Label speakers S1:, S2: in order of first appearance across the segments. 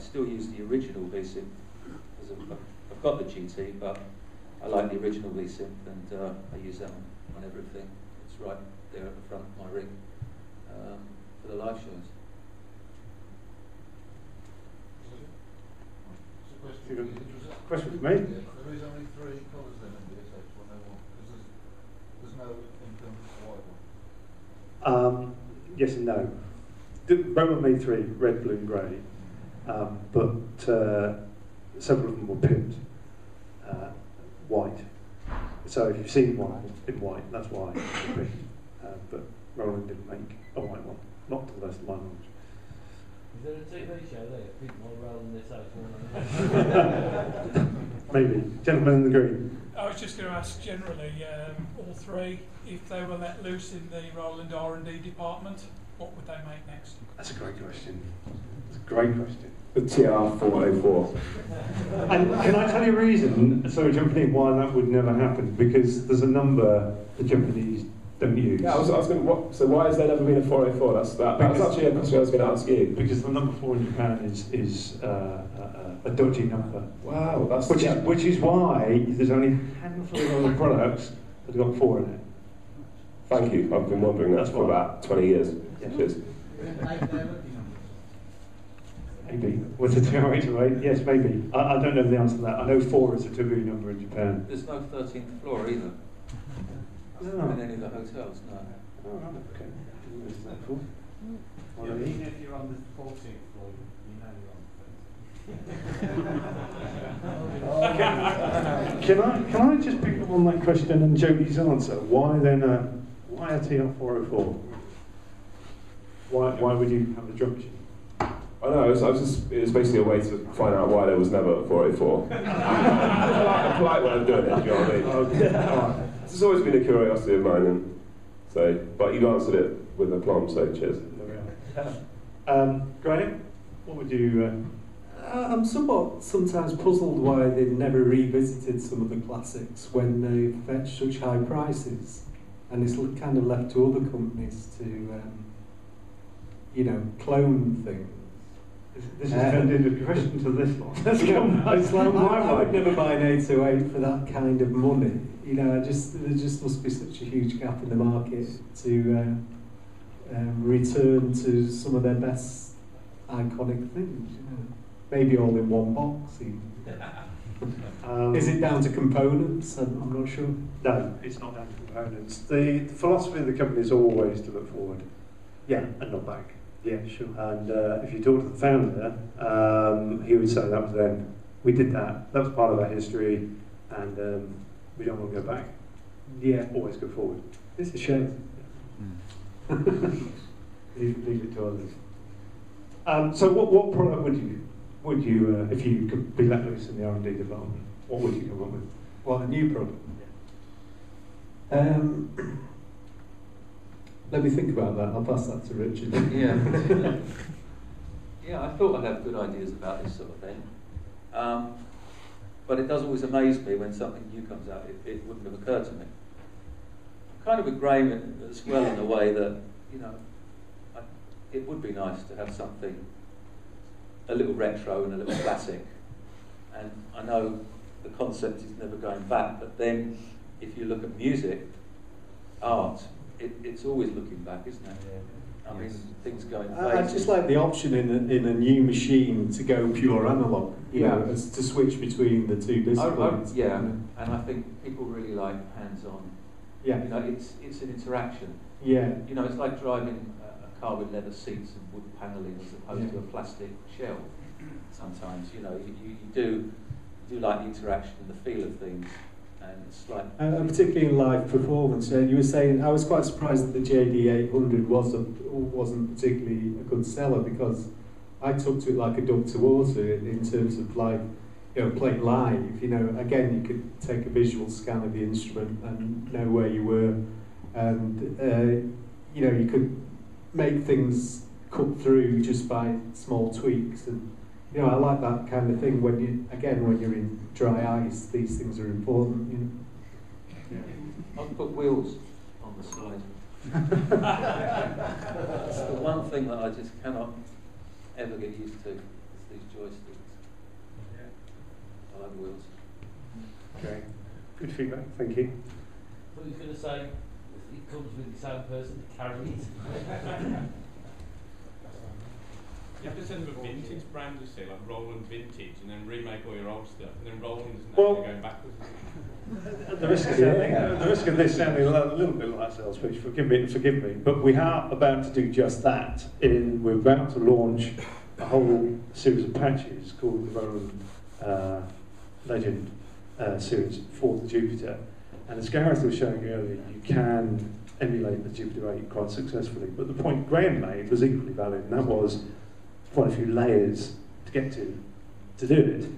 S1: still use the original V-Synth, because I've got the GT, but I like the original V-Synth, and I use that on everything. It's right there at the front of my rig for the live shows.
S2: Question for me?
S3: Yeah, there is only 3 colours then in the SH101, because there's no influence white one.
S2: Yes and no. Roland made 3, red, blue and grey, but several of them were pimped white. So if you've seen one in white, that's why it would be. But Roland didn't make a white one, not to the best of my knowledge.
S4: Is there a TV show there? People want Roland this out.
S2: Maybe. Gentleman in the green.
S5: I was just going to ask generally, all 3, if they were let loose in the Roland R&D department, what would they make next?
S2: That's a great question. That's a great question.
S6: The TR-404.
S2: And can I tell you a reason, sorry jumping in, why that would never happen? Because there's a number the Japanese don't use.
S6: Yeah, I was going to, so why has there never been a 404? That was actually a question I was going to ask you.
S2: Because the number 4 in Japan is a dodgy number.
S6: Wow, that's
S2: which is why there's only a handful of other products that have got 4 in it.
S6: Thank you. I've been wondering that for about 20 years.
S2: Yeah.
S6: Cheers.
S2: Maybe. Was it 208? Yes, maybe. I don't know the answer to that. I know 4 is a taboo number in Japan.
S1: There's no 13th floor either. In any of the hotels, no.
S2: Oh, right, okay.
S4: Even if you're on the 14th floor, you know you're on the 10th.
S2: Can I just pick up on that question and Jody's answer? Why then why a TR-404? Why would you have a drum machine?
S6: I know, it was basically a way to find out why there was never a 404. A polite way of doing it, do you know what I mean?
S2: Okay. All right.
S6: It's always been a curiosity of mine, and so, but you answered it with aplomb, so cheers.
S2: Graham, what would you...
S7: I'm sometimes puzzled why they never revisited some of the classics when they fetch such high prices, and it's kind of left to other companies to, clone things.
S2: This has turned into a question to this one. Let's go.
S7: It's like, I would never buy an 808 for that kind of money. There just must be such a huge gap in the market to return to some of their best iconic things. Maybe all in one box. Is it down to components? I'm not sure.
S2: No, it's not down to components. The philosophy of the company is always to look forward.
S7: Yeah.
S2: And not back.
S7: Yeah, sure.
S2: And if you talk to the founder, he would say that was then. We did that. That was part of our history, and we don't want to go back.
S7: Yeah.
S2: Always go forward.
S7: It's a shame.
S2: leave it to others. So what product would you if you could be let loose in the R&D department? What would you come up with?
S7: What, a new product? Let me think about that. I'll pass that to Richard.
S1: Yeah. Yeah, I thought I'd have good ideas about this sort of thing. But it does always amaze me when something new comes out. It wouldn't have occurred to me. I'm kind of with Graham as well in a way that, it would be nice to have something a little retro and a little classic. And I know the concept is never going back, but then if you look at music, art, it's always looking back, isn't it? Yeah. I mean, things go in phases.
S7: I just like the option in a new machine to go pure analog, as to switch between the two disciplines.
S1: And I think people really like hands-on.
S7: Yeah.
S1: It's an interaction.
S7: Yeah.
S1: It's like driving a car with leather seats and wood panelling as opposed to a plastic shell. Sometimes, you do like the interaction and the feel of things. And it's like
S7: particularly in live performance, you were saying I was quite surprised that the JD800 wasn't particularly a good seller, because I took to it like a duck to water in terms of playing live. Again, you could take a visual scan of the instrument and know where you were, and you could make things cut through just by small tweaks. And I like that kind of thing. When you're in dry ice, these things are important.
S1: I'll put wheels on the side. It's the one thing that I just cannot ever get used to. It's these joysticks. I like wheels.
S2: Okay, good feedback, thank you.
S4: I thought you were going to say it comes with its own person to carry it.
S8: You have to send them a vintage brand, you see, like Roland Vintage, and then remake all your old stuff, and then Roland isn't
S2: Well,
S8: actually going backwards.
S2: At the risk of this sounding a little bit like sales pitch, forgive me, but we are about to do just that. We're about to launch a whole series of patches called the Roland Legend series for the Jupiter. And as Gareth was showing earlier, you can emulate the Jupiter 8 quite successfully. But the point Graham made was equally valid, and that was quite a few layers to get to do it.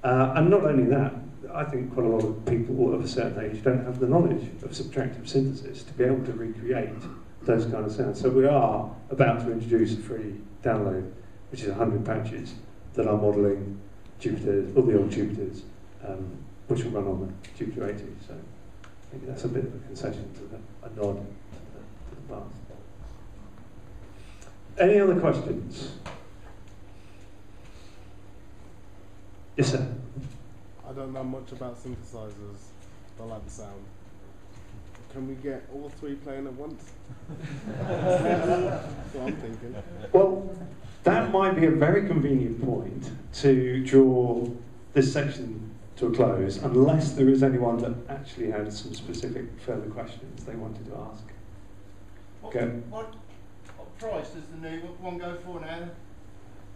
S2: And not only that, I think quite a lot of people of a certain age don't have the knowledge of subtractive synthesis to be able to recreate those kind of sounds. So we are about to introduce a free download, which is 100 patches that are modelling Jupiters, all the old Jupiters, which will run on the Jupiter 80. So maybe that's a bit of a concession to a nod to the past. Any other questions? Yes, sir.
S9: I don't know much about synthesizers, but I like the sound. Can we get all three playing at once? That's what I'm thinking.
S2: Well, that might be a very convenient point to draw this section to a close, unless there is anyone that actually had some specific further questions they wanted to ask.
S10: What price does the new one go for now?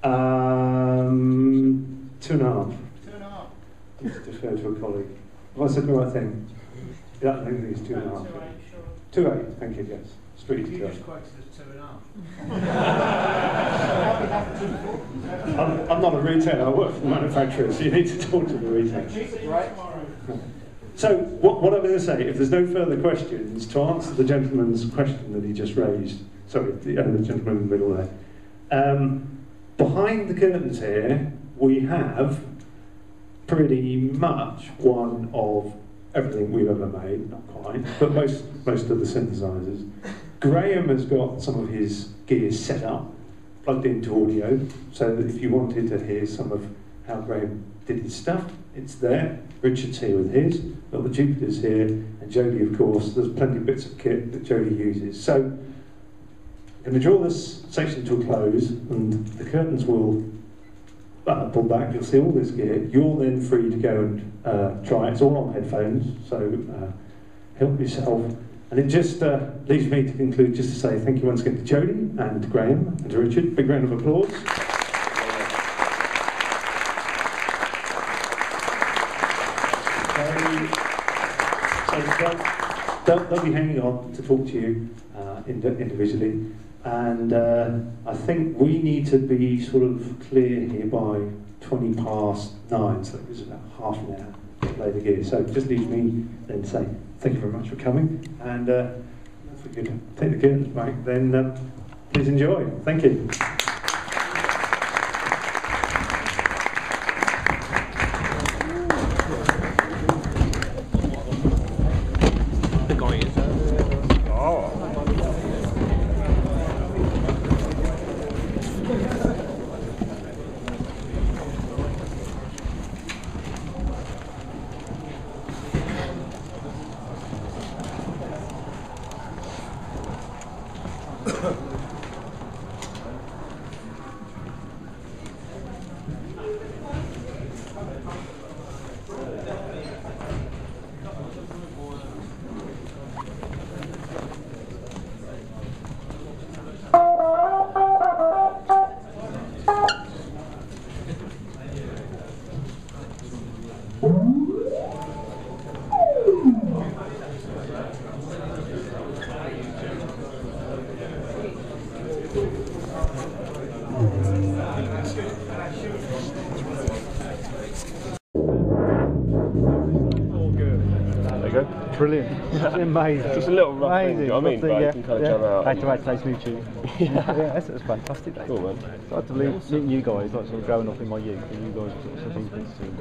S2: 2.5.
S10: 2.5.
S2: Just defer to a colleague. Have I said the right thing? Yeah, I think it's 2.5. 2.8, thank you, yes. Street to go.
S10: quoted as 2.5.
S2: I'm not a retailer, I work for the manufacturer, so you need to talk to the retailer. So, what I was going to say, if there's no further questions, to answer the gentleman's question that he just raised, sorry, the gentleman in the middle there, behind the curtains here, we have pretty much one of everything we've ever made, not quite, but most of the synthesizers. Graham has got some of his gear set up, plugged into audio, so that if you wanted to hear some of how Graham did his stuff, it's there. Richard's here with his, got the Jupiter's here, and Jody, of course, there's plenty of bits of kit that Jody uses. So, I'm going to draw this section to a close, and the curtains will pull back, you'll see all this gear. You're then free to go and try it. It's all on headphones, so help yourself. And it just leaves me to conclude just to say thank you once again to Jody and to Graham and to Richard. Big round of applause. So they'll be hanging on to talk to you individually. And I think we need to be sort of clear here by 20 past 9, so it was about half an hour to play the gear. So it just leaves me then to say thank you very much for coming, and if we could take the curtains back, then please enjoy. Thank you.
S6: There you go.
S11: Brilliant. Amazing.
S6: Just a little rough thing, do you know what I mean? But
S11: yeah,
S6: you can kind of jam out.
S11: I had to add today's new tune. Yeah, that's fantastic.
S6: Cool, man.
S11: So I had to meet you guys, like sort of growing up in my youth, and you guys are sort of influenced to in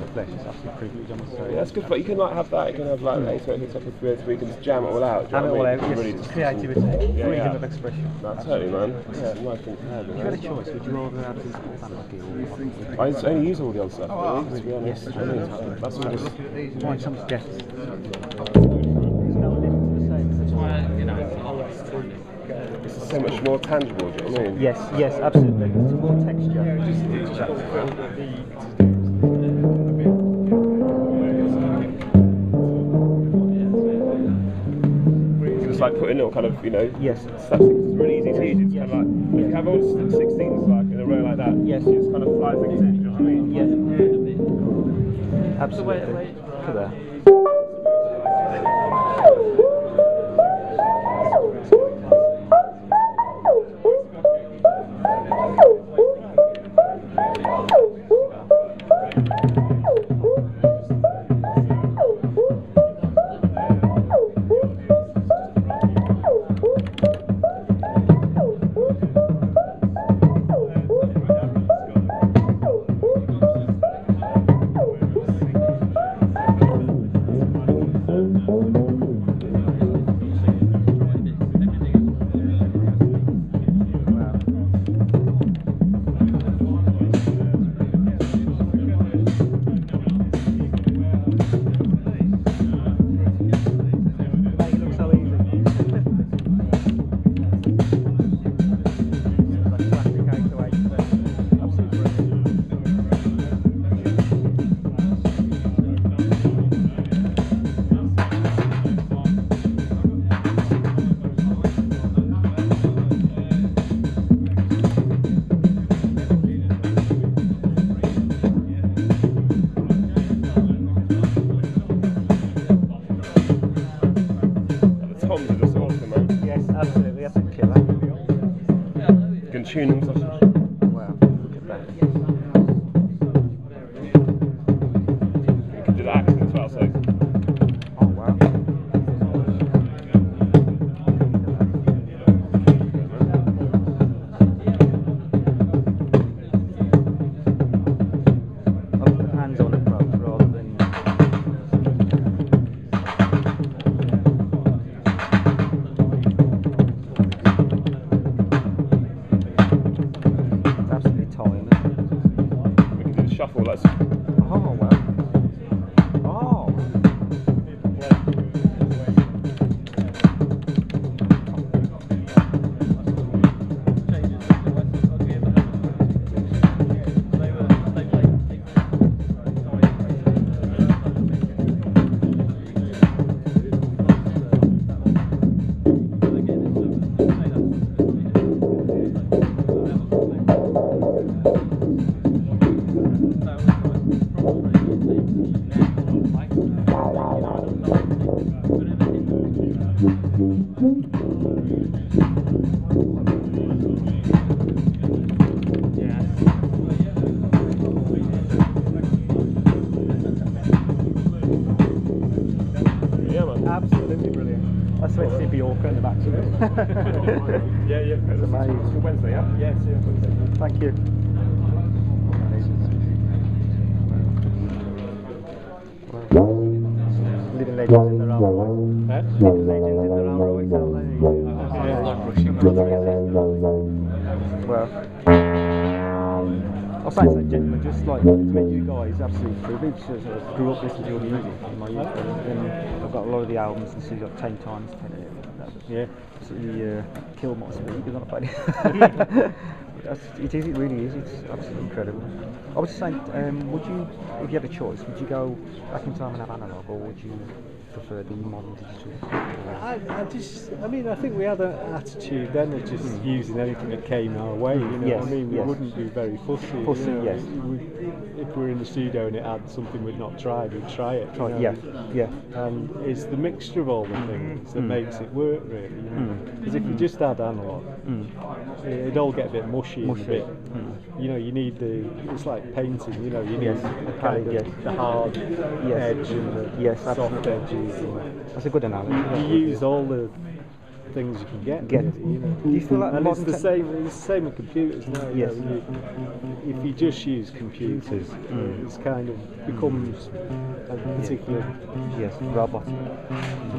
S11: the flesh. It's absolutely a privilege, I must say.
S6: Yeah, that's good, but you can like have that, you can have like it's like a we can just jam it all out.
S11: Jam it all out, yes.
S6: Really
S11: Creativity, freedom of expression.
S6: No, totally, man. Yeah, nice thing to have.
S11: If you had a choice, would you rather have this band like it or
S6: I only use all the old stuff, really, to be honest.
S11: Yes,
S6: That's all just...
S11: find some guests.
S6: It's so much more tangible, do you know what I mean?
S11: Yes, yes, absolutely. It's more texture.
S6: It's like putting little kind of, you know,
S11: yes.
S6: slapsticks. It's really easy to use. It's kind of like, if you have all 16s like in a row like that,
S11: yes.
S6: you just kind of fly things in, do you know what I mean?
S11: Yes. Absolutely. Look at that.
S6: Tune them.
S11: Wow, look at that.
S6: You can do the accent as well, so.
S11: Oh, wow. I'll put hands on it rather than.
S6: Shuffle, that's...
S11: Oh, wow. Oh. Absolutely brilliant. That's where Sibby Orca in the back.
S6: Yeah.
S11: It's amazing.
S6: It's Wednesday, yeah?
S11: Yes, yeah, Wednesday. Thank you. Living legends in their own right. Living legends in their own right. Well, I'll say so, gentlemen, just like to meet you guys, absolutely privileged. I grew up listening to your music in my youth, and I've got a lot of the albums and see like 10 times. Yeah, absolutely killed my speed because I'm not playing. It really is, it's absolutely incredible. I was just saying, would you, if you had a choice, would you go back in time and have analogue, or would you prefer the modern digital?
S7: I think we had an attitude then of just using anything that came our way, you know what I mean? We wouldn't be very fussy.
S11: Fussy,
S7: you know?
S11: yes.
S7: If we're in the studio and it had something we'd not tried, we'd try it. You know?
S11: Yeah.
S7: And it's the mixture of all the things that makes it work, really. Because if you just had analogue, it'd all get a bit mushy. And a bit. You know, you need it's like painting, you know, you need the hard edge and the soft edges.
S11: That's a good analogy.
S12: You use all the things you can get.
S11: Get.
S12: You know.
S11: Do you feel like
S12: and it's
S11: modern
S12: the same. It's the same with computers now. You
S11: Yes.
S12: know, if you just use computers, it's kind of becomes a particular.
S11: Yes, robotic.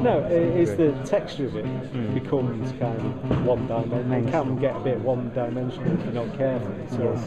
S12: No, it's the texture of it becomes kind of one-dimensional. It can get a bit one-dimensional if you're not careful. So